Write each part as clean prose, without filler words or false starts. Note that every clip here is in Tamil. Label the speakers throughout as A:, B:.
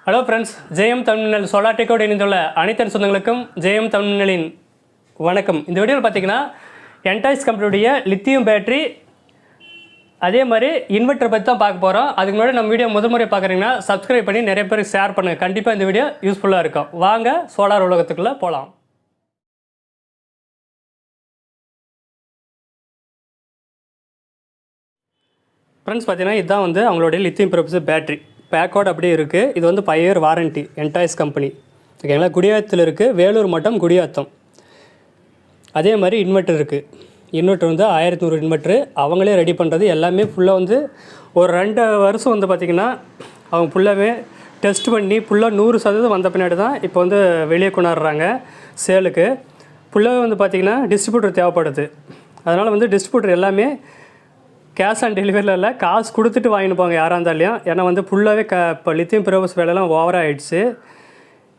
A: ஹலோ ஃப்ரெண்ட்ஸ், ஜெயம் தமிழ்மின்னல் சோலார் டெக்கோடு இணைந்துள்ள அனைத்து சொந்தங்களுக்கும் ஜெயம் தமிழ்மின்னலின் வணக்கம். இந்த வீடியோவில் பார்த்தீங்கன்னா என்டாய்ஸ் கம்பெனியுடைய லித்தியம் பேட்டரி அதே மாதிரி இன்வெர்ட்டர் பற்றி தான் பார்க்க போகிறோம். அதுக்கு முன்னாடி நம்ம வீடியோ முதல் முறை பார்க்குறீங்கன்னா சப்ஸ்கிரைப் பண்ணி நிறைய பேருக்கு ஷேர் பண்ணுங்கள். கண்டிப்பாக இந்த வீடியோ யூஸ்ஃபுல்லாக இருக்கும். வாங்க சோலார் உலகத்துக்குள்ளே போகலாம். ஃப்ரெண்ட்ஸ் பார்த்தீங்கன்னா இதுதான் வந்து அவங்களுடைய லித்தியம் ப்ரொபஸர் பேட்டரி பேக்கோடு அப்படியே இருக்குது. இது வந்து 5 இயர் வாரண்ட்டி என்டாய்ஸ் கம்பெனி. ஓகேங்களா, குடியாத்தத்தில் இருக்குது, வேலூர் மட்டும் குடியாத்தம். அதே மாதிரி இன்வெர்ட்டர் இருக்குது. இன்வெர்ட்டர் வந்து 1100 இன்வெர்ட்ரு அவங்களே ரெடி பண்ணுறது எல்லாமே ஃபுல்லாக வந்து ஒரு 2 வருஷம் வந்து பார்த்திங்கன்னா அவங்க ஃபுல்லாகவே டெஸ்ட் பண்ணி ஃபுல்லாக 100% வந்த பின்னாடி தான் இப்போ வந்து வெளியே கொண்டாடுறாங்க சேலுக்கு. ஃபுல்லாகவே வந்து பார்த்திங்கன்னா டிஸ்ட்ரிபியூட்டர் தேவைப்படுது. அதனால் வந்து டிஸ்ட்ரிபியூட்டர் எல்லாமே கேஷ் ஆன் டெலிவரியில் இல்லை, காசு கொடுத்துட்டு வாங்கிட்டு போங்க யாராக இருந்தாலையும். ஏன்னா வந்து ஃபுல்லாகவே இப்போ லித்தியம் ப்ரோபஸ் வேலைலாம் ஓவராக ஆகிடுச்சு.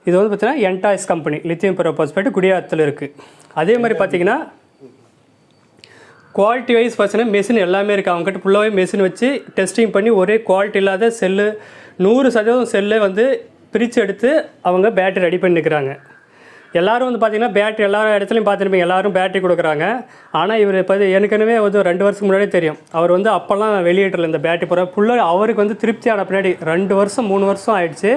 A: இது வந்து பார்த்திங்கன்னா என்டாய்ஸ் கம்பெனி லித்தியம் ப்ரோபஸ் போய்ட்டு குடியாத்தில் இருக்குது. அதே மாதிரி பார்த்திங்கன்னா குவாலிட்டி வைஸ் பார்த்தீங்கன்னா மெஷின் எல்லாமே இருக்குது அவங்ககிட்ட. ஃபுல்லாகவே மெஷின் வச்சு டெஸ்டிங் பண்ணி ஒரே குவாலிட்டி இல்லாத செல்லு 100% செல்லை வந்து பிரித்து எடுத்து அவங்க பேட்டரி ரெடி பண்ணிக்கிறாங்க. எல்லோரும் வந்து பார்த்திங்கன்னா பேட்டரி எல்லா இடத்துலையும் பார்த்துருப்பீங்க, எல்லோரும் பேட்டரி கொடுக்குறாங்க. ஆனால் இவர் இப்போ ஏற்கனவே வந்து 2 வருஷத்துக்கு முன்னாடியே தெரியும். அவர் வந்து அப்போல்லாம் வெளியிடல இந்த பேட்டரி போகிற ஃபுல்லாக அவருக்கு வந்து திருப்தியான பின்னாடி 2 வருஷம் 3 வருஷம் ஆகிடுச்சு.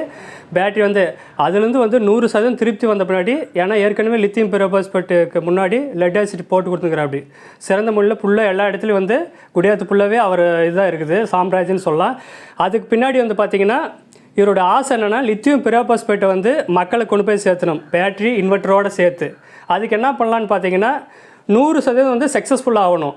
A: பேட்டரி வந்து அதுலேருந்து வந்து 100% திருப்தி வந்த பின்னாடி. ஏன்னா ஏற்கனவே லித்தியம் பெரோபாஸ்பேட்டுக்கு முன்னாடி லெட் ஆசிட் போட்டு கொடுத்துக்கிறார். அப்படி சிறந்த முறையில் ஃபுல்லாக எல்லா இடத்துலையும் வந்து குடியாத்து ஃபுல்லாகவே அவர் இதுதான் இருக்குது, சாம்ராஜ்யன்னு சொல்லலாம். அதுக்கு பின்னாடி வந்து பார்த்திங்கன்னா இவரோட ஆசை என்னென்னா லித்தியம் பெரோபாஸ்பேட்டை வந்து மக்களை கொண்டு போய் சேர்த்தணும், பேட்டரி இன்வெர்ட்டரோடு சேர்த்து. அதுக்கு என்ன பண்ணலான்னு பார்த்தீங்கன்னா 100% வந்து சக்ஸஸ்ஃபுல் ஆகணும்.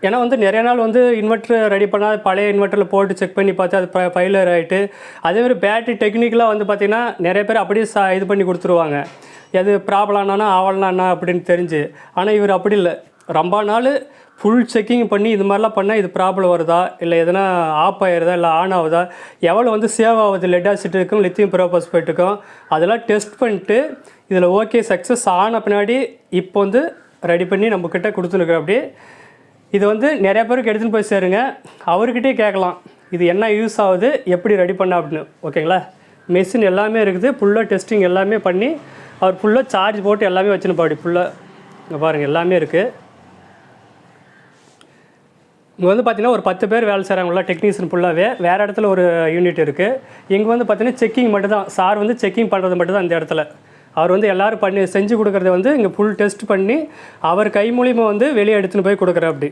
A: ஏன்னா வந்து நிறைய நாள் வந்து இன்வெர்ட்டர் ரெடி பண்ணால் பழைய இன்வெர்ட்டரில் போட்டு செக் பண்ணி பார்த்து அது ஃபெயிலியர் ஆகிட்டு. அதேமாதிரி பேட்டரி டெக்னிக்கலாக வந்து பார்த்திங்கன்னா நிறைய பேர் அப்படியே இது பண்ணி கொடுத்துருவாங்க, எது ப்ராப்ளம் ஆனானா ஆவலனா அப்படின்னு தெரிஞ்சு. ஆனால் இவர் அப்படி இல்லை, ரொம்ப நாள் ஃபுல் செக்கிங் பண்ணி இது மாதிரிலாம் பண்ணால் இது ப்ராப்ளம் வருதா, இல்லை எதனா ஆஃப் ஆகிடுதா, இல்லை ஆன் ஆகுதா, எவ்வளோ வந்து சேவ் ஆகுது லெட் ஆசிட்டுக்கும் லித்தியம் பெரோபாஸ்பேட்டுக்கும், அதெல்லாம் டெஸ்ட் பண்ணிட்டு இதில் ஓகே சக்ஸஸ் ஆன பின்னாடி இப்போ வந்து ரெடி பண்ணி நம்மக்கிட்ட கொடுத்துருக்குற. அப்படி இது வந்து நிறைய பேருக்கு எடுத்துகிட்டு போய் சேருங்க. அவர்கிட்டே கேட்கலாம் இது என்ன யூஸ் ஆகுது, எப்படி ரெடி பண்ண அப்படின்னு. ஓகேங்களா, மெஷின் எல்லாமே இருக்குது, ஃபுல்லாக டெஸ்டிங் எல்லாமே பண்ணி அவர் ஃபுல்லாக சார்ஜ் போட்டு எல்லாமே வச்சுருப்பா. அப்படி ஃபுல்லாக இங்கே பாருங்கள் எல்லாமே இருக்குது. இங்கே வந்து பார்த்திங்கன்னா ஒரு 10 பேர் வேலை செய்கிறாங்களா டெக்னீஷியன் ஃபுல்லாகவே. வேறு இடத்துல ஒரு யூனிட் இருக்குது. இங்கே வந்து பார்த்திங்கன்னா செக்கிங் மட்டும் தான், சார் வந்து செக்கிங் பண்ணுறது மட்டும் தான் இந்த இடத்துல. அவர் வந்து எல்லோரும் பண்ணி செஞ்சு கொடுக்குறத வந்து இங்கே ஃபுல் டெஸ்ட் பண்ணி அவர் கை மூலியமாக வந்து வெளியே எடுத்துகிட்டு போய் கொடுக்குற. அப்படி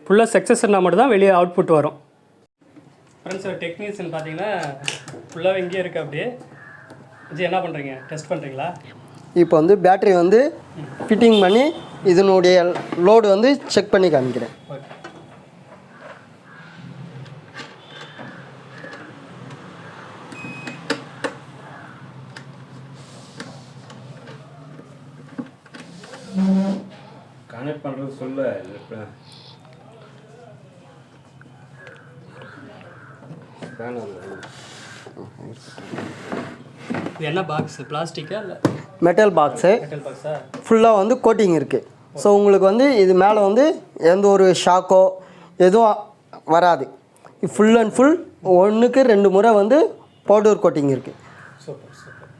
A: ஃபுல்லாக சக்ஸஸ்னால் மட்டும் தான் வெளியே அவுட்புட் வரும். ஃப்ரெண்ட்ஸ், ஒரு டெக்னீஷியன் பார்த்திங்கன்னா ஃபுல்லாக இங்கேயே இருக்குது. அப்படியே ஜி என்ன பண்ணுறீங்க, டெஸ்ட் பண்ணுறீங்களா?
B: இப்போ வந்து பேட்டரி வந்து ஃபிட்டிங் பண்ணி இதனுடைய லோடு வந்து செக் பண்ணி காமிக்கிறேன்.
A: ஓகே.
C: கனெக்ட் பண்ணுறது சொல்ல
A: இது என்ன பாக்ஸு, பிளாஸ்டிக்கா இல்லை
B: மெட்டல் பாக்ஸு?
A: மெட்டல் பாக்ஸா?
B: ஃபுல்லாக வந்து கோட்டிங் இருக்குது. ஸோ உங்களுக்கு வந்து இது மேலே வந்து எந்த ஒரு ஷாக்கோ எதுவும் வராது. ஃபுல் அண்ட் ஃபுல் 1க்கு 2 முறை வந்து பவுடர் கோட்டிங் இருக்குது.
A: Super super.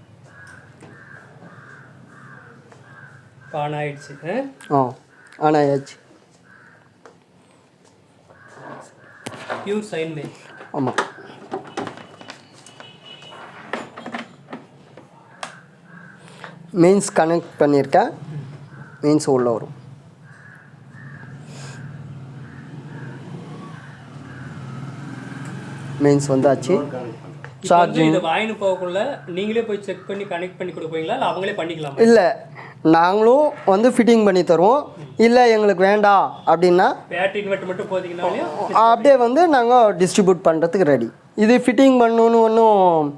A: ஆன் ஆயிடுச்சு.
B: ஆன் ஆயிடுச்சு.
A: பியூர் சைன் வே.
B: ஆமாம். மெயின்ஸ் கனெக்ட் பண்ணியிருக்கேன். மெயின்ஸ் உள்ளே வரும். மெயின்ஸ் வந்தாச்சு.
A: சார்ஜிங் இது வாங்கிட்டு போகக்குள்ள நீங்களே போய் செக் பண்ணி கனெக்ட் பண்ணி கொடுப்பீங்களா, இல்லை அவங்களே பண்ணிக்கலாமா?
B: இல்லை, நாங்களும் வந்து ஃபிட்டிங் பண்ணி தருவோம். இல்லை எங்களுக்கு வேண்டாம் அப்படின்னா
A: பேட்டரி இன்வெர்ட்டர் மட்டும் போதிங்கனாலையும்
B: அப்படியே வந்து நாங்கள் டிஸ்ட்ரிபியூட் பண்ணுறதுக்கு ரெடி. இது ஃபிட்டிங் பண்ணணுன்னு ஒன்றும்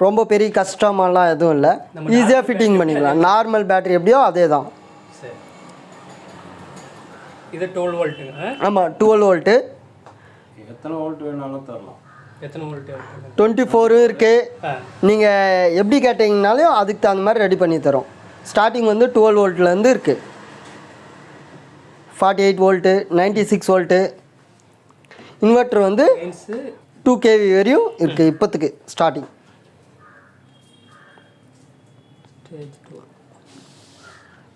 B: ரொம்ப பெரிய கஷ்டமெல்லாம் எதுவும் இல்லை, ஈஸியாக ஃபிட்டிங் பண்ணிக்கலாம். நார்மல் பேட்டரி எப்படியோ அதே தான்.
A: சரி, இது 12 வோல்ட்டுங்க?
B: ஆமாம், 12 வோல்ட்டு.
C: எத்தனை வோல்ட் வேணாலும் தரலாம்.
A: எத்தனை வோல்ட்?
B: 24 இருக்குது. நீங்கள் எப்படி கேட்டிங்கனாலும் அதுக்கு தகுந்த மாதிரி ரெடி பண்ணி தரோம். ஸ்டார்டிங் வந்து 12 வோல்ட்லேருந்து இருக்குது. 48 வோல்ட்டு, 96 வோல்ட்டு. இன்வெர்ட்டர் வந்து 2 kV வரையும் இருக்குது இப்போத்துக்கு ஸ்டார்டிங். ஸ்டேஜ் 2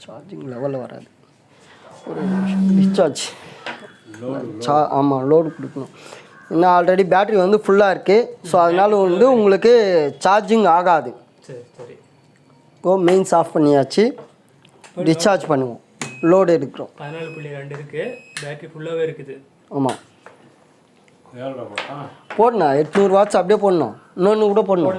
B: சார்ஜிங் லெவலில் வராது. ஒரு நிமிஷம் டிஸ்சார்ஜ் ஆமாம் லோடு கொடுக்கணும். இன்னும் ஆல்ரெடி பேட்ரி வந்து ஃபுல்லாக இருக்குது. ஸோ அதனால் வந்து உங்களுக்கு சார்ஜிங் ஆகாது.
A: சரி சரி.
B: மெயின்ஸ் ஆஃப் பண்ணியாச்சு. டிஸ்சார்ஜ் பண்ணுவோம். லோடு எடுக்கிறோம்.
A: 14.2 இருக்குது. பேட்ரி ஃபுல்லாகவே இருக்குது.
B: ஆமாம் போடணா 800 வாட்ஸ் அப்படியே போடணும். இன்னொன்று கூட போடணும்.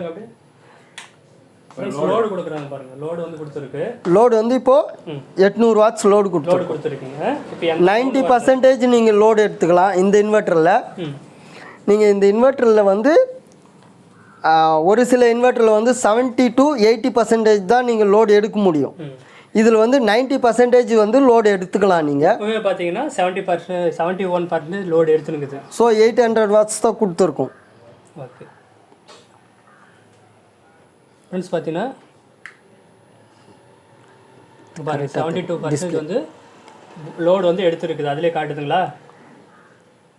A: லோடு கொடுக்குறாங்க பாருங்கள். லோடு வந்து கொடுத்துருக்கு.
B: லோடு வந்து இப்போது 800 வாட்ஸ் லோடு
A: கொடுத்துருக்கீங்க. இப்போ
B: 90% நீங்கள் லோடு எடுத்துக்கலாம். இந்த இன்வெர்ட்டரில் நீங்கள் இந்த இன்வெர்ட்டரில் வந்து ஒரு சில இன்வெர்ட்டரில் வந்து 70 to 80% தான் நீங்கள் லோடு எடுக்க முடியும். இதில் வந்து 90% வந்து லோடு எடுத்துக்கலாம். நீங்கள்
A: பார்த்தீங்கன்னா 71% லோடு எடுத்துனுக்குது.
B: ஸோ 800 வாட்ஸ் தான் கொடுத்துருக்கோம்.
A: ஓகே ஃப்ரெண்ட்ஸ், பார்த்தீங்கன்னா பாருங்க 72% வந்து லோடு வந்து எடுத்துருக்குது. அதிலே காட்டுதுங்களா?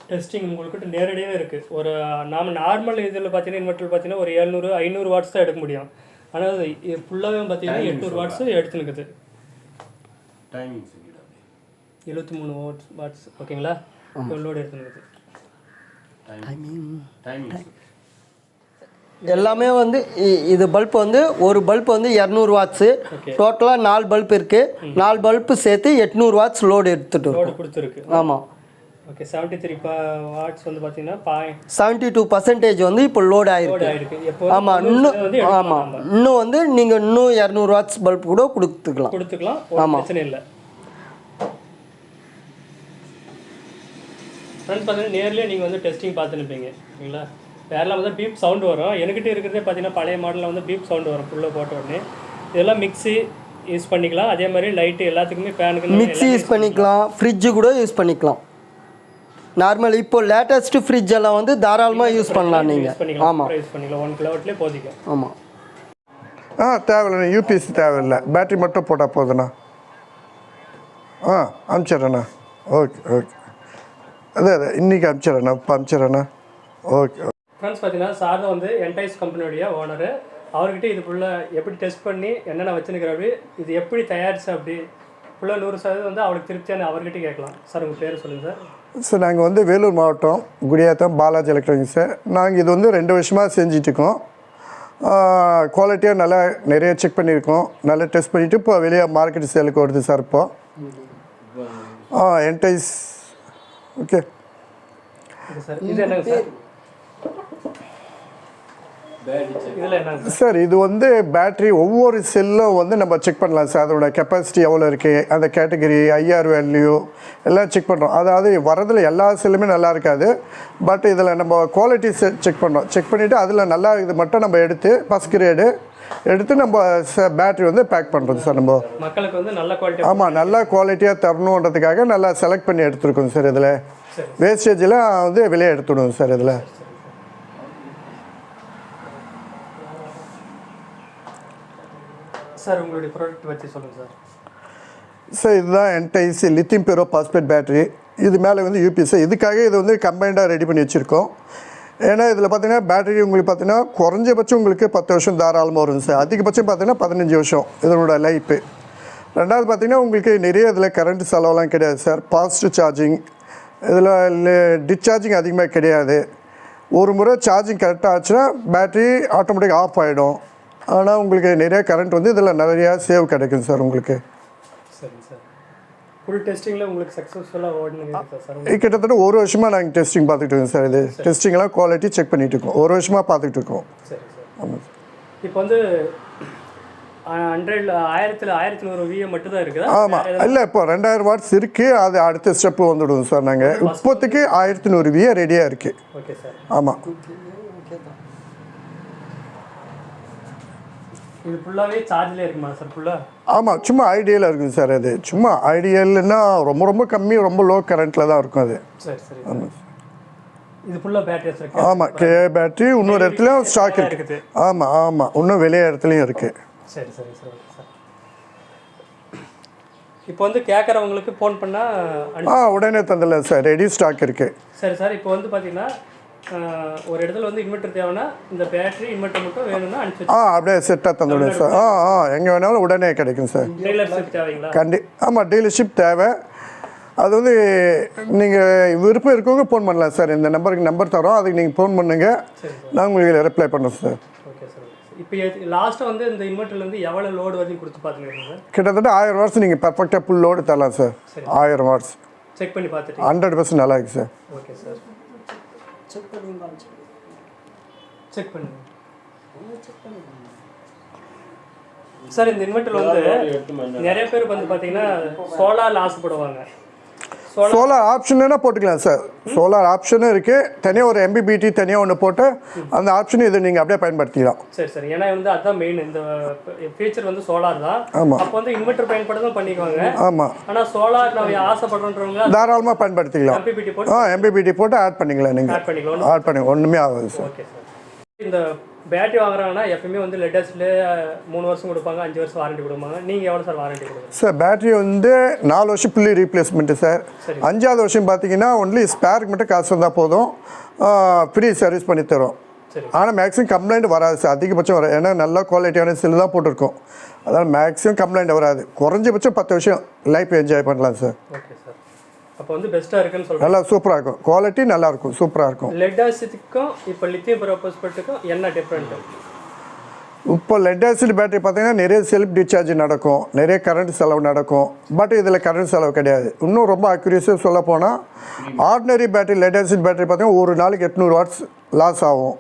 A: டெஸ்டிங் உங்களுக்கு நேரடியாக இருக்குது. ஒரு நார்மல் இதில் பார்த்தீங்கன்னா இன்வெர்ட்டர் பார்த்தீங்கன்னா ஒரு 700-500 வாட்ஸ் தான் எடுக்க முடியும். ஆனால் ஃபுல்லாகவே பார்த்தீங்கன்னா 800 வாட்ஸ் எடுத்துனுக்குது. 73 வாட்ஸ் ஓகேங்களா? லோடு எடுத்துனுக்குது.
B: எல்லாமே வந்து இது பல்ப் வந்து ஒரு பல்ப் வந்து 200 வாட்ஸு. டோட்டலாக 4 பல்ப் இருக்குது. 4 பல்ப்பு சேர்த்து 800 வாட்ஸ் லோடு எடுத்துகிட்டு
A: லோடு கொடுத்துருக்கு.
B: ஆமாம்.
A: ஓகே 73 வாட்ஸ் வந்து பார்த்தீங்கன்னா
B: 72% வந்து இப்போ லோடு ஆகிருக்கு. ஆமாம் இன்னும் வந்து நீங்கள் இன்னும் 200 வாட்ஸ் பல்ப் கூட கொடுத்துக்கலாம்.
A: ஆமாம் பிரச்சனை இல்லை. ஃப்ரெண்ட்ஸ் பார்த்தீங்கன்னா நேர்லேயே நீங்கள் வந்து டெஸ்டிங் பார்த்துருப்பீங்க ஓகேங்களா? வேறெல்லாம் வந்து பீப் சவுண்டு வரும். என்கிட்ட இருக்கிறதே பார்த்தீங்கன்னா பழைய மாடலில் வந்து பீப் சவுண்டு வரும் ஃபுல்லாக போட்ட உடனே. இதெல்லாம் மிக்ஸி யூஸ் பண்ணிக்கலாம். அதே மாதிரி லைட்டு எல்லாத்துக்குமே ஃபேனுக்கு
B: மிக்ஸி யூஸ் பண்ணிக்கலாம். ஃப்ரிட்ஜு கூட யூஸ் பண்ணிக்கலாம். நார்மல் இப்போ லேட்டஸ்ட்டு ஃப்ரிட்ஜ் எல்லாம் வந்து தாராளமாக யூஸ் பண்ணலாம் நீங்கள். ஆமாம்
A: யூஸ் பண்ணிக்கலாம். 1 கிலோவாட்லேயே போதிக்கும்.
B: ஆமாம்.
D: தேவையில்லை. யூபிஎஸ்சி தேவையில்லை. பேட்ரி மட்டும் போட்டால் போதுண்ணா. அனுப்பிச்சிட்றேண்ணா. Okay okay. அதே இன்றைக்கி அனுப்பிச்சிட்றேண்ணா. இப்போ அனுப்பிச்சிட்றேண்ணா. ஓகே.
A: ஃப்ரெண்ட்ஸ் பார்த்தீங்கன்னா சார் தான் வந்து என்டைஸ் கம்பெனியோடைய ஓனரு. அவர்கிட்ட இது ஃபுல்லாக எப்படி டெஸ்ட் பண்ணி என்னென்ன வச்சுருக்கிறாரு, இது எப்படி தயாரிச்சு அப்படி ஃபுல்லாக 100% வந்து அவருக்கு திருப்தியான அவர்கிட்ட கேட்கலாம். சார் உங்கள் பேர் சொல்லுங்கள் சார்.
D: சார் நாங்கள் வந்து வேலூர் மாவட்டம் குடியாத்தம் பாலாஜி எலக்ட்ரானிக்ஸ் சார். நாங்கள் இது வந்து 2 வருஷமாக செஞ்சிட்ருக்கோம். குவாலிட்டியாக நல்லா நிறைய செக் பண்ணியிருக்கோம். நல்லா டெஸ்ட் பண்ணிவிட்டு இப்போ வெளியே மார்க்கெட் சேலுக்கு வருது சார். இப்போது என்டைஸ் ஓகே
A: சார். இது என்னங்க சார்?
D: சார் இது வந்து பேட்ரி ஒவ்வொரு செல்லும் வந்து நம்ம செக் பண்ணலாம் சார். அதோட கெப்பாசிட்டி எவ்வளோ இருக்குது, அந்த கேட்டகரி ஐஆர் வேல்யூ எல்லாம் செக் பண்ணுறோம். அதாவது வரதில் எல்லா செல்லுமே நல்லா இருக்காது. பட் இதில் நம்ம குவாலிட்டி செக் பண்ணுறோம். செக் பண்ணிவிட்டு அதில் நல்லா இது மட்டும் நம்ம எடுத்து ஃபஸ்ட் கிரேடு எடுத்து நம்ம பேட்ரி வந்து பேக் பண்ணுறோம் சார். நம்ம
A: மக்களுக்கு வந்து நல்ல குவாலிட்டி
D: ஆமாம் நல்லா குவாலிட்டியாக தரணுன்றதுக்காக நல்லா செலக்ட் பண்ணி எடுத்துருக்கோம் சார். இதில் வேஸ்டேஜெலாம் வந்து வெளியே எடுத்துடுவோம் சார். இதில்
A: சார் உங்களுடைய ப்ராடக்ட் பற்றி சொல்லுங்கள் சார்.
D: சார் இதுதான் entice lithium ferro phosphate battery. இது மேலே வந்து யூபிஎஸ். இதுக்காக இது வந்து கம்பைண்டாக ரெடி பண்ணி வச்சுருக்கோம். ஏன்னா இதில் பார்த்தீங்கன்னா பேட்டரி உங்களுக்கு பார்த்தீங்கன்னா குறைஞ்சபட்சம் உங்களுக்கு 10 வருஷம் தாராளமாக வரும் சார். அதிகபட்சம் பார்த்தீங்கன்னா 15 வருஷம் இதனோட லைஃபு. ரெண்டாவது பார்த்தீங்கன்னா உங்களுக்கு நிறைய இதில் கரண்ட் செலவெல்லாம் கிடையாது சார். ஃபாஸ்ட்டு சார்ஜிங் இதில் டிஸ்சார்ஜிங் அதிகமாக கிடையாது. ஒரு முறை சார்ஜிங் கரெக்டாக ஆச்சுன்னா பேட்ரி ஆட்டோமேட்டிக் ஆஃப் ஆகிடும். ஆனால் உங்களுக்கு நிறைய கரண்ட் வந்து இதில் நிறையா சேவ் கிடைக்கும் சார் உங்களுக்கு.
A: சரி சார். ஃபுல் டெஸ்டிங்கில் உங்களுக்கு சக்ஸஸ்ஃபுல்லாக ஓடுனுங்க சார்.
D: கிட்டத்தட்ட 1 வருஷமாக நாங்கள் டெஸ்டிங் பார்த்துட்டு இருக்கோம் சார். இது டெஸ்டிங்லாம் குவாலிட்டி செக் பண்ணிகிட்டு இருக்கோம். 1 வருஷமாக பார்த்துட்டு இருக்கோம்.
A: சரி சார். ஆமாம் சார். இப்போ வந்து 1100 VA மட்டும் தான் இருக்குது.
D: ஆமாம் இல்லை இப்போ 2000 வாட்ஸ் இருக்குது. அது அடுத்த ஸ்டெப்பு வந்துவிடுவோம் சார். நாங்கள் இப்போதைக்கு 1100 VA ரெடியாக இருக்குது.
A: Okay sir.
D: ஆமாம்
A: இது ஃபுல்லாகவே சார்ஜில் இருக்குமா சார்? ஃபுல்லாக
D: ஆமாம் சும்மா ஐடியலாக இருக்குங்க சார். அது சும்மா ஐடியல்னா ரொம்ப ரொம்ப கம்மி ரொம்ப லோ கரண்ட்டில் தான் இருக்கும் அது.
A: சரி சரி. ஆமாம் இது ஃபுல்லாக பேட்டரி சார்.
D: ஆமாம் பேட்டரி இன்னொரு இடத்துலையும் ஸ்டாக் இருக்குது. ஆமாம் ஆமாம் இன்னும் வெளியே இடத்துலையும் இருக்குது.
A: சரி சரி சார். Okay sir. இப்போ வந்து கேட்குறவங்களுக்கு ஃபோன் பண்ணால்
D: உடனே தந்துடலாம் சார். ரெடி ஸ்டாக் இருக்குது.
A: சரி சார். இப்போ வந்து பார்த்தீங்கன்னா ஒரு இடத்துல வந்து இன்வெர்ட்டர் தேவைன்னா இந்த பேட்டரி இன்வெர்ட்டர் மட்டும் வேணும்னா அனுப்பிச்சு
D: அப்படியே செட்டாக தந்துவிடுங்க சார் எங்கே வேணாலும் உடனே கிடைக்கும் சார்.
A: டீலர்ஷிப் தேவைங்களா?
D: ஆமாம், டீலர்ஷிப் தேவை. அது வந்து நீங்கள் விருப்பம் இருக்கவங்க ஃபோன் பண்ணலாம் சார். இந்த நம்பர் தரோம், அதுக்கு நீங்கள் ஃபோன் பண்ணுங்கள், நான் உங்களுக்கு ரிப்ளை பண்ணுறோம் சார்.
A: Okay sir. இப்போ லாஸ்ட்டாக வந்து இந்த இன்வெர்ட்டரில் வந்து எவ்வளோ லோடு வரைக்கும் கொடுத்து பார்த்துருக்கீங்க சார்?
D: கிட்டத்தட்ட 1000 வாட்ஸ் நீங்கள் பர்ஃபெக்டாக ஃபுல் லோடு தரலாம் சார். 1000 வாட்ஸ்
A: செக் பண்ணி பார்த்துட்டு
D: 100% நல்லா இருக்குது சார்.
A: Okay sir. செக் பண்ணுங்க. சார் இந்த இன்வெர்ட்டர் வந்து நிறைய பேர் வந்து பார்த்தீங்கன்னா சோலாரில் ஆசைப்படுவாங்க.
D: சோலார் ஆப்ஷன்னா போட்டுக்கலாம் சார். சோலார் ஆப்ஷனும் இருக்குது. தனியாக ஒரு MBBT தனியாக ஒன்று போட்டு அந்த ஆப்ஷனும் இதை நீங்கள் அப்படியே பயன்படுத்திக்கலாம்.
A: சரி சார். ஏன்னா வந்து அதுதான் மெயின், இந்த ஃபீச்சர் வந்து சோலார் தான்.
D: ஆமாம்.
A: அப்போ வந்து இன்வெர்ட்டர் பயன்படுத்தும் பண்ணிக்குவாங்க.
D: ஆமாம்.
A: ஆனால் சோலார் நம்ம ஆசைப்படுறோன்றவங்க
D: தாராளமாக பயன்படுத்திக்கலாம். MBBT போட்டு ஆட் பண்ணிக்கலாம். நீங்கள் ஆட் பண்ணி ஒன்றுமே ஆகாது சார்.
A: Okay sir. இந்த பேட்டரி வாங்குறாங்கன்னா எப்பவுமே வந்து லெட் ஆசிட்ல 3 வருஷம் கொடுப்பாங்க, 5 வருஷம் வாரண்டி கொடுப்பாங்க. நீங்கள் எவ்வளோ சார் வாரண்டி கொடுக்குறீங்க? சார்
D: பேட்டரி வந்து 4 வருஷம் ஃபுல்லி ரீப்ளேஸ்மெண்ட்டு சார். 5ஆவது வருஷம் பார்த்தீங்கன்னா ஒன்லி ஸ்பேருக்கு மட்டும் காசு வந்தால் போதும், ஃப்ரீ சர்வீஸ் பண்ணி தரோம். ஆனால் மேக்ஸிமம் கம்ப்ளைண்ட் வராது சார். அதிகபட்சம் வராது, ஏன்னா நல்ல குவாலிட்டியான செல்லு தான் போட்டிருக்கோம். அதனால் மேக்ஸிமம் கம்ப்ளைண்ட் வராது. குறைஞ்சபட்சம் 10 வருஷம் லைஃப் என்ஜாய் பண்ணலாம் சார்.
A: Okay sir. அப்போ வந்து பெஸ்ட்டாக இருக்குன்னு சொல்கிறேன்.
D: நல்லா சூப்பராக இருக்கும், குவாலிட்டி நல்லாயிருக்கும், சூப்பராக இருக்கும்.
A: லெட் ஆசிட்க்கும் இப்போ லித்தியம் பெரோபாஸ்பேட்டுக்கும் என்ன டிஃப்ரெண்ட்டு?
D: இப்போ லெட் ஆசிட் பேட்டரி பார்த்தீங்கன்னா நிறைய செல்ஃப் டிஸ்சார்ஜ் நடக்கும், நிறைய கரண்ட் செலவு நடக்கும். பட் இதில் கரண்ட் செலவு கிடையாது. இன்னும் ரொம்ப அக்யூரேஸாக சொல்ல போனால் ordinary battery lead acid battery பார்த்தீங்கன்னா ஒரு நாளைக்கு 800 வாட்ஸ் லாஸ் ஆகும்.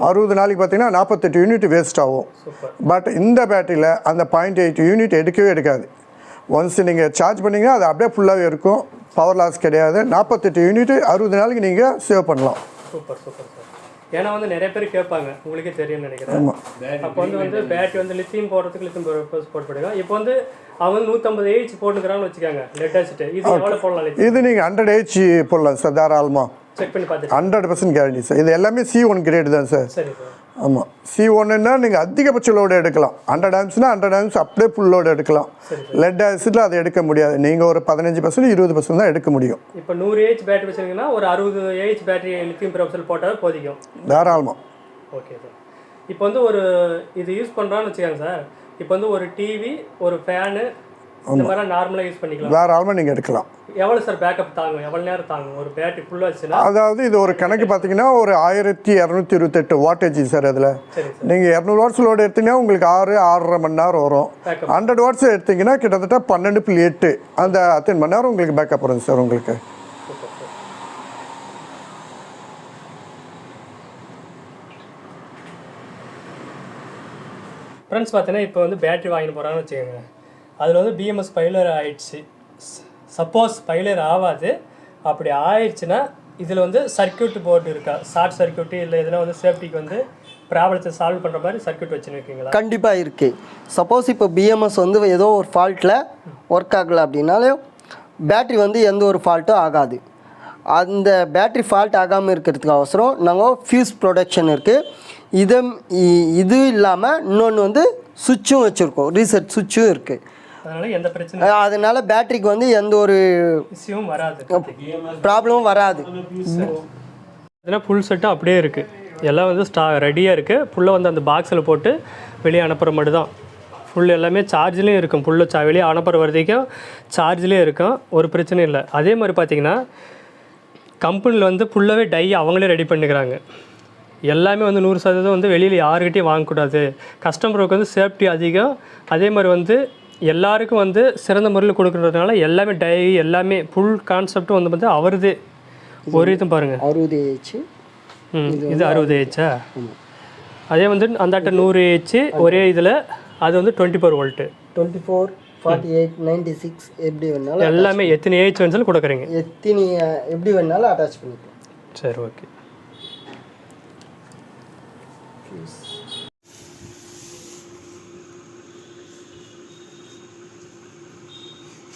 D: 60 நாளைக்கு பார்த்தீங்கன்னா 48 யூனிட் வேஸ்ட் ஆகும். பட் இந்த பேட்டரியில் அந்த 0.8 யூனிட் எடுக்கவே எடுக்காது. ஒன்ஸ் நீங்கள் சார்ஜ் பண்ணிங்கன்னா அது அப்படியே ஃபுல்லாகவே இருக்கும், பவர் லாஸ் கிடையாது. 48 யூனிட் 60 நாளைக்கு நீங்கள் சேவ் பண்ணலாம்.
A: Super super sir. ஏன்னா வந்து நிறைய பேர் கேட்பாங்க, உங்களுக்கே தெரியும்னு நினைக்கிறேன். அப்போ வந்து பேட்டரி வந்து லித்தியம் போடுறதுக்கு லித்தியம் போட்டுப்படுங்க. இப்போ வந்து அவங்க வந்து 150 AH போட்டுக்கிறாங்கன்னு வச்சுக்காங்க லெட் ஆசிட். இது எவ்வளோ போடலாம்?
D: இது நீங்கள் 100 AH போடலாம் சார் தாராளமாக.
A: செக் பண்ணி பார்த்து
D: 100% கேரண்டி சார். இது எல்லாமே C1 கிரேடு தான் சார்.
A: சரி சார்.
D: ஆமாம், C1ன்னா நீங்கள் அதிகபட்ச லோடு எடுக்கலாம். 100 ஆம்ஸ்னா 100 ஆம்ஸ் அப்படியே ஃபுல் லோடு எடுக்கலாம். லெட் ஆசிட்டில் அதை எடுக்க முடியாது. நீங்கள் ஒரு 15% 20% தான் எடுக்க முடியும்.
A: இப்போ 100 AH பேட்டரி வச்சுருந்தீங்கன்னா ஒரு 60 AH பேட்டரி லித்தியம் பெரோக்சைடு போட்டால் போதிக்கும்
D: தாராளமாக.
A: Okay sir. இப்போ வந்து ஒரு இது யூஸ் பண்ணுறான்னு வச்சுக்கோங்க சார். இப்போ வந்து ஒரு டிவி, ஒரு ஃபேனு, இந்த மாதிரி நார்மலாக யூஸ் பண்ணிக்கலாம்.
D: தாராளமாக நீங்கள் எடுக்கலாம்.
A: எவ்வளோ சார் பேக்கப் தாங்கும்? எவ்வளோ நேரம் தாங்கும் ஒரு பேட்டரி ஃபுல்லாக வச்சுன்னா?
D: அதாவது இது ஒரு கணக்கு பார்த்தீங்கன்னா ஒரு 1228 வாட்டேஜ் சார். அதில் நீங்கள் 200 வாட்ஸ் லோடு எடுத்தீங்கன்னா உங்களுக்கு 6-6.5 மணி நேரம் வரும். 100 வாட்ஸ் எடுத்தீங்கன்னா கிட்டத்தட்ட 12.8 அந்த 10 மணி நேரம் உங்களுக்கு பேக்கப் வரும் சார் உங்களுக்கு.
A: ஃப்ரெண்ட்ஸ் பார்த்தீங்கன்னா இப்போ வந்து பேட்டரி வாங்கிட்டு போகிறான்னு வச்சுக்கோங்க. அதில் வந்து BMS ஃபெயிலியர் ஆகிடுச்சு. சப்போஸ் ஃபெயிலியர் ஆகாது, அப்படி ஆயிடுச்சுன்னா இதில் வந்து சர்க்யூட் போர்டு இருக்கா? ஷார்ட் சர்க்யூட்டு இல்லை இதில் வந்து சேஃப்டிக்கு வந்து ப்ராப்ளத்தை சால்வ் பண்ணுற மாதிரி சர்க்யூட் வச்சுருக்கீங்களா?
B: கண்டிப்பாக இருக்குது. சப்போஸ் இப்போ BMS வந்து ஏதோ ஒரு ஃபால்ட்டில் ஒர்க் ஆகலை அப்படின்னாலும் பேட்ரி வந்து எந்த ஒரு ஃபால்ட்டும் ஆகாது. அந்த பேட்ரி ஃபால்ட் ஆகாமல் இருக்கிறதுக்கு அவசரம் நாங்கள் ஃபியூஸ் ப்ரொடக்ஷன் இருக்குது. இது இல்லாமல் இன்னொன்று வந்து சுவிட்சும் வச்சுருக்கோம், ரீசெட் சுவிட்சும் இருக்குது. அதனால பேட்டரிக்கு வந்து எந்த ஒரு
A: இஷ்யூவும் வராது,
B: ப்ராப்ளமும் வராது.
A: ஃபுல் செட்டும் அப்படியே இருக்குது. எல்லாம் வந்து ரெடியாக இருக்குது. ஃபுல்லாக வந்து அந்த பாக்ஸில் போட்டு வெளியே அனுப்புகிற மட்டும் தான். ஃபுல் எல்லாமே சார்ஜ்லேயும் இருக்கும். ஃபுல்லாக வெளியே அனுப்புகிற வரைக்கும் சார்ஜ்லேயும் இருக்கும், ஒரு பிரச்சனையும் இல்லை. அதே மாதிரி பார்த்திங்கன்னா கம்பெனியில் வந்து ஃபுல்லாகவே டை அவங்களே ரெடி பண்ணிக்கிறாங்க. எல்லாமே வந்து 100% வந்து வெளியில் யாருக்கிட்டையும் வாங்கக்கூடாது. கஸ்டமருக்கு வந்து சேஃப்டி அதிகம். அதே மாதிரி வந்து எல்லாருக்கும் வந்து சிறந்த முறையில் கொடுக்குறதுனால எல்லாமே டை எல்லாமே ஃபுல் கான்செப்டும் வந்து அவருது. ஒரு இதுவும் பாருங்கள்
B: 60 AH.
A: இது 60 AH. அதே வந்து அந்த 100 AH ஒரே இதில் அது வந்து 24 வோல்ட்டு,
B: 24, 48, 96 எப்படி வேணாலும்
A: எல்லாமே எத்தனை AH வேணாலும் கொடுக்குறீங்க.
B: எத்தனை எப்படி வேணாலும் அட்டாச் பண்ணிக்கலாம்.
A: சரி, ஓகே.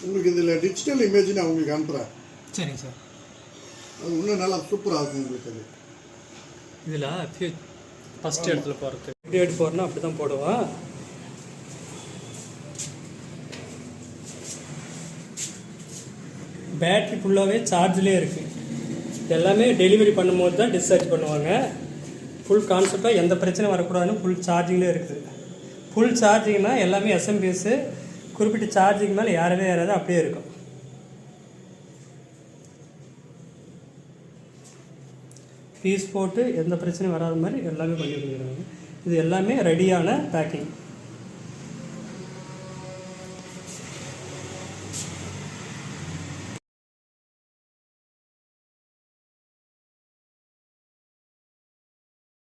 D: உங்களுக்கு இதில் டிஜிட்டல் இமேஜ் நான் உங்களுக்கு அனுப்புகிறேன்.
A: சரிங்க சார்.
D: அது இன்னும் நல்லா சூப்பராக இருக்கும் உங்களுக்கு. அது
A: இதில் ஃபஸ்ட் இடத்துல போகிறது எப்படி எடுத்து போகிறோன்னா அப்படி தான் போடுவோம். பேட்ரி ஃபுல்லாகவே சார்ஜ்லேயே இருக்குது. எல்லாமே டெலிவரி பண்ணும்போது தான் டிஸ்சார்ஜ் பண்ணுவாங்க. ஃபுல் கான்செப்டாக எந்த பிரச்சனையும் வரக்கூடாதுன்னு ஃபுல் சார்ஜிங்லேயே இருக்குது. ஃபுல் சார்ஜிங்னா எல்லாமே எஸ்எம்பிஎஸ்ஸு குறிப்பிட்ட சார்ஜிங் மேலே ஏறாது அப்படியே இருக்கும். பீஸ் போட்டு எந்த பிரச்சனையும் வராத மாதிரி எல்லாமே பண்ணி கொடுக்குறாங்க. இது எல்லாமே ரெடியான பேக்கிங்.